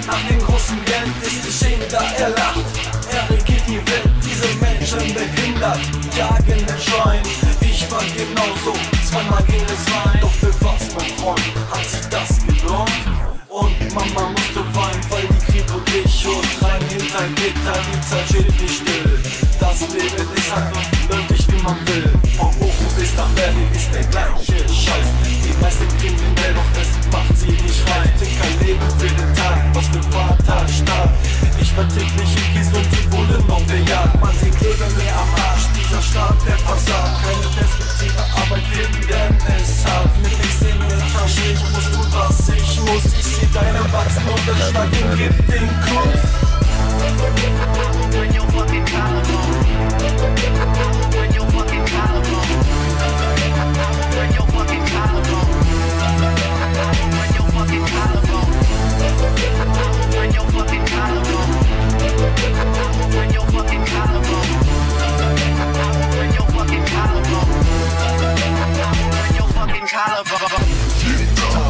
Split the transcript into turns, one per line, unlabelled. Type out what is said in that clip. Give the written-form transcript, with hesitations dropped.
Nach dem großen Geld ist geschehen, da er lacht. Er regiert die Welt, diese Menschen behindert, jagen den Schein. Ich war genauso, zweimal ging es rein. Doch für was, mein Freund, hat sich das gelohnt? Und Mama musste weinen, weil die Kripo dich holt. Rein hinter Gitter, die Zeit steht nicht still. Das Leben ist halt möglich, wie man will. Von Bochum bis nach Berlin ist der gleiche Scheiß. Die meisten kriminell, doch es macht sie nicht rein. Kein Leben für den Tag, was für Vaterstaat. Ich war täglich im Kies und die Bullen auf der Jagd. Man, sie kleben mir am Arsch, dieser Staat, der versagt. Keine Perspektive, Arbeit finden es hart. Mit nichts in der Tasche, ich muss tun, was ich muss. Ich seh deine Wachsen und das Schlag und gib den Kuss. Bring your fucking collarbone. Bring your fucking collarbone. Bring your fucking collarbone. Bring your fucking collarbone. Bring your fucking collarbone. Bring your fucking collarbone. Bring your fucking collarbone. Bring your fucking collarbone.